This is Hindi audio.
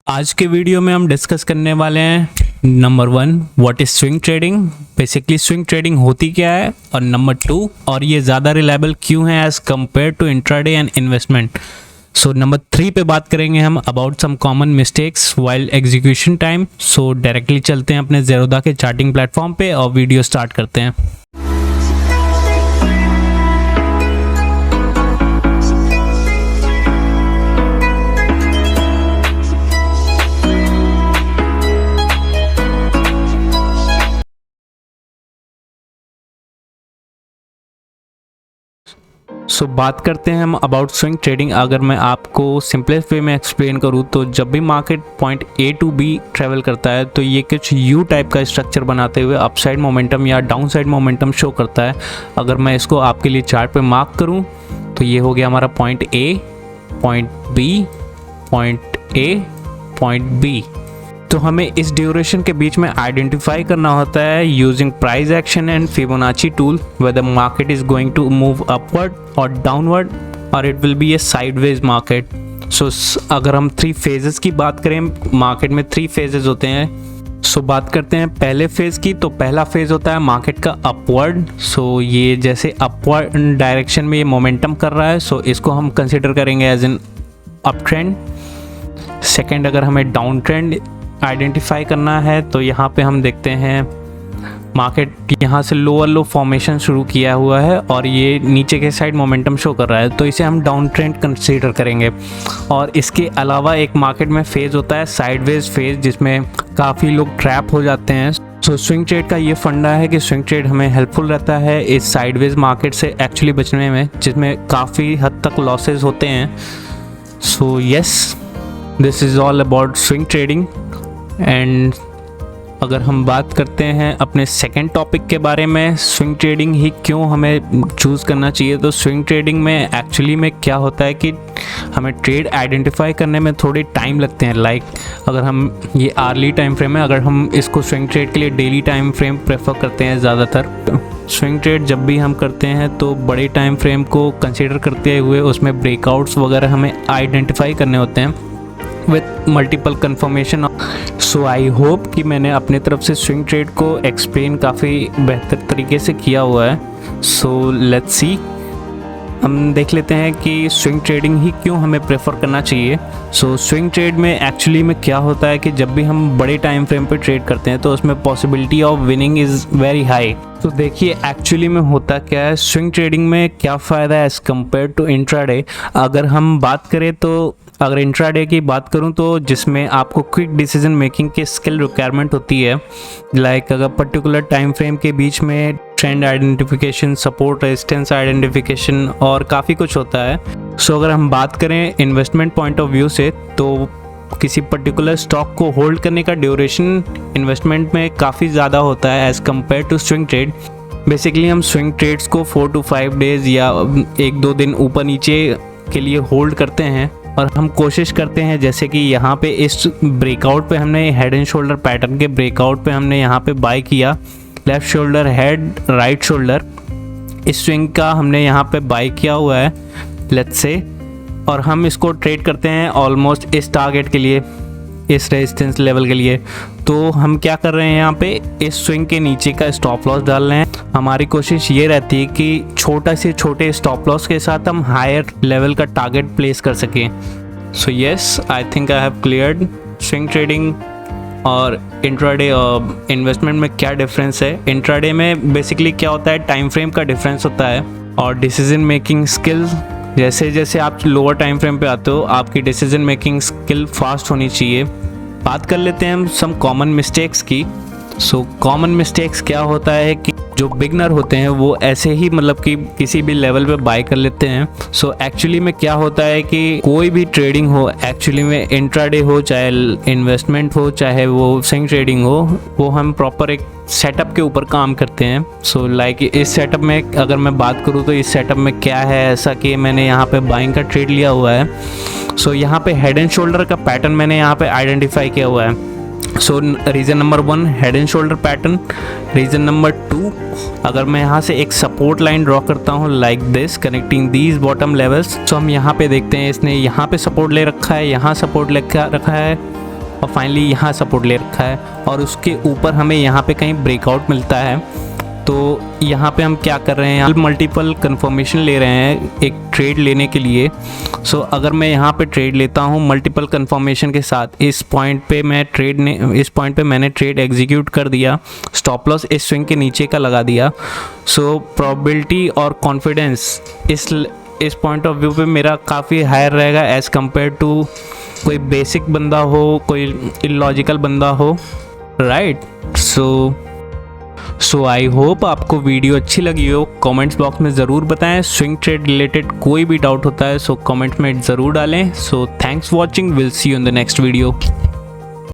आज के वीडियो में हम डिस्कस करने वाले हैं number 1 what is swing trading, basically swing trading होती क्या है, और नंबर 2 और ये ज़्यादा रिलायबल क्यों है as compared to intraday and investment. So number 3 पे बात करेंगे हम about some common mistakes while execution time. So directly चलते हैं अपने ज़ेरोधा के चार्टिंग प्लेटफॉर्म पे और वीडियो स्टार्ट करते हैं। सो बात करते हैं हम अबाउट स्विंग ट्रेडिंग। अगर मैं आपको सिंपलेस्ट वे में एक्सप्लेन करूँ तो जब भी market point A to B travel करता है तो ये कुछ यू टाइप का स्ट्रक्चर बनाते हुए अपसाइड मोमेंटम या डाउन साइड मोमेंटम शो करता है। अगर मैं इसको आपके लिए चार्ट पे मार्क करूँ तो ये हो गया हमारा point A, point B, point A, point B. तो हमें इस ड्यूरेशन के बीच में आइडेंटिफाई करना होता है using price action and Fibonacci tool whether market is going to move upward और डाउनवर्ड और it will be a sideways market. So अगर हम 3 फेजेस की बात करें, मार्केट में 3 फेजेस होते हैं। सो बात करते हैं पहले फेज की। तो पहला फेज होता है मार्केट का अपवर्ड। सो ये जैसे अपवर्ड डायरेक्शन में ये मोमेंटम कर रहा है, सो इसको हम कंसिडर करेंगे as an up trend. Second, अगर हमें डाउन ट्रेंड आइडेंटिफाई करना है तो यहाँ पे हम देखते हैं मार्केट यहाँ से लोअर लो फॉर्मेशन शुरू किया हुआ है और ये नीचे के साइड मोमेंटम शो कर रहा है, तो इसे हम डाउन ट्रेंड कंसीडर करेंगे। और इसके अलावा एक मार्केट में फेज होता है साइडवेज फेज, जिसमें काफ़ी लोग ट्रैप हो जाते हैं। सो स्विंग ट्रेड का ये फंडा है कि स्विंग ट्रेड हमें हेल्पफुल रहता है इस साइडवेज मार्केट से एक्चुअली बचने में, जिसमें काफ़ी हद तक लॉसेज होते हैं। So yes, this is all about swing trading. And अगर हम बात करते हैं अपने सेकंड टॉपिक के बारे में, स्विंग ट्रेडिंग ही क्यों हमें चूज़ करना चाहिए, तो स्विंग ट्रेडिंग में एक्चुअली में क्या होता है कि हमें ट्रेड आइडेंटिफाई करने में थोड़ी टाइम लगते हैं। लाइक अगर हम ये आर्ली टाइम फ्रेम है, अगर हम इसको स्विंग ट्रेड के लिए डेली टाइम फ्रेम प्रेफर करते हैं ज़्यादातर। स्विंग ट्रेड जब भी हम करते हैं तो बड़े टाइम फ्रेम को कंसिडर करते हुए उसमें ब्रेकआउट्स वगैरह हमें आइडेंटिफाई करने होते हैं with multiple confirmation. So I hope कि मैंने अपने तरफ से स्विंग ट्रेड को एक्सप्लेन काफ़ी बेहतर तरीके से किया हुआ है। सो लेट्स सी, हम देख लेते हैं कि स्विंग ट्रेडिंग ही क्यों हमें प्रेफर करना चाहिए। सो स्विंग ट्रेड में एक्चुअली में क्या होता है कि जब भी हम बड़े टाइम फ्रेम पे ट्रेड करते हैं तो उसमें possibility of winning is very high. तो देखिए एक्चुअली में होता क्या है, स्विंग ट्रेडिंग में क्या फ़ायदा है एज़ कम्पेयर टू इंट्राडे। अगर हम बात करें तो अगर इंट्राडे की बात करूं तो जिसमें आपको क्विक डिसीजन मेकिंग की स्किल रिक्वायरमेंट होती है, लाइक अगर पर्टिकुलर टाइम फ्रेम के बीच में trend identification, support resistance identification और काफ़ी कुछ होता है। सो अगर हम बात करें इन्वेस्टमेंट पॉइंट ऑफ व्यू से तो किसी पर्टिकुलर स्टॉक को होल्ड करने का ड्यूरेशन इन्वेस्टमेंट में काफ़ी ज़्यादा होता है as compared to swing trade. Basically हम स्विंग ट्रेड्स को 4 to 5 डेज़ या 1-2 दिन ऊपर नीचे के लिए होल्ड करते हैं और हम कोशिश करते हैं, जैसे कि यहाँ पे इस ब्रेकआउट पे हमने हेड एंड शोल्डर पैटर्न के ब्रेकआउट पे हमने यहाँ पे बाय किया, left shoulder head, right shoulder, इस स्विंग का हमने यहाँ पे बाय किया हुआ है लेट्स से, और हम इसको ट्रेड करते हैं ऑलमोस्ट इस टारगेट के लिए, इस रेजिस्टेंस लेवल के लिए। तो हम क्या कर रहे हैं, यहाँ पे इस स्विंग के नीचे का स्टॉप लॉस डाल रहे हैं। हमारी कोशिश ये रहती है कि छोटा से छोटे स्टॉप लॉस के साथ हम हायर लेवल का टारगेट प्लेस कर सकें। So yes, I think I have cleared swing trading और इंट्राडे और इन्वेस्टमेंट में क्या डिफरेंस है। इंट्राडे में बेसिकली क्या होता है, टाइम फ्रेम का डिफरेंस होता है और डिसीजन मेकिंग स्किल्स, जैसे जैसे आप लोअर टाइम फ्रेम पे आते हो आपकी डिसीजन मेकिंग स्किल फास्ट होनी चाहिए। बात कर लेते हैं हम सम कॉमन मिस्टेक्स की। सो कॉमन मिस्टेक्स क्या होता है कि जो बिगनर होते हैं वो ऐसे ही मतलब कि किसी भी लेवल पे बाय कर लेते हैं। सो एक्चुअली में क्या होता है कि कोई भी ट्रेडिंग हो, एक्चुअली में इंट्राडे हो, चाहे इन्वेस्टमेंट हो, चाहे वो स्विंग ट्रेडिंग हो, वो हम प्रॉपर एक सेटअप के ऊपर काम करते हैं। सो लाइक इस सेटअप में अगर मैं बात करूँ तो इस सेटअप में क्या है ऐसा कि मैंने यहाँ पे बाइंग का ट्रेड लिया हुआ है। सो यहाँ पे हेड एंड शोल्डर का पैटर्न मैंने यहाँ पे आइडेंटिफाई किया हुआ है। सो reason number 1 head and shoulder pattern. Reason number 2, अगर मैं यहाँ से एक सपोर्ट लाइन ड्रॉ करता हूँ like this connecting these bottom levels, तो हम यहाँ पे देखते हैं इसने यहाँ पे सपोर्ट ले रखा है, यहाँ सपोर्ट ले रखा है और फाइनली यहाँ सपोर्ट ले रखा है और उसके ऊपर हमें यहाँ पे कहीं ब्रेकआउट मिलता है। तो यहाँ पे हम क्या कर रहे हैं, मल्टीपल कंफर्मेशन ले रहे हैं एक ट्रेड लेने के लिए। सो अगर मैं यहाँ पे ट्रेड लेता हूँ मल्टीपल कंफर्मेशन के साथ, इस पॉइंट पे मैंने ट्रेड एग्जीक्यूट कर दिया, स्टॉप लॉस इस स्विंग के नीचे का लगा दिया। सो प्रोबेबिलिटी और कॉन्फिडेंस इस पॉइंट ऑफ व्यू पे मेरा काफ़ी हायर रहेगा एज़ कम्पेयर टू कोई बेसिक बंदा हो, कोई इलॉजिकल बंदा हो, राइट। सो आई होप आपको वीडियो अच्छी लगी हो। कमेंट्स बॉक्स में ज़रूर बताएं। स्विंग ट्रेड रिलेटेड कोई भी डाउट होता है सो कमेंट में ज़रूर डालें। So thanks for watching, will see you in the next video.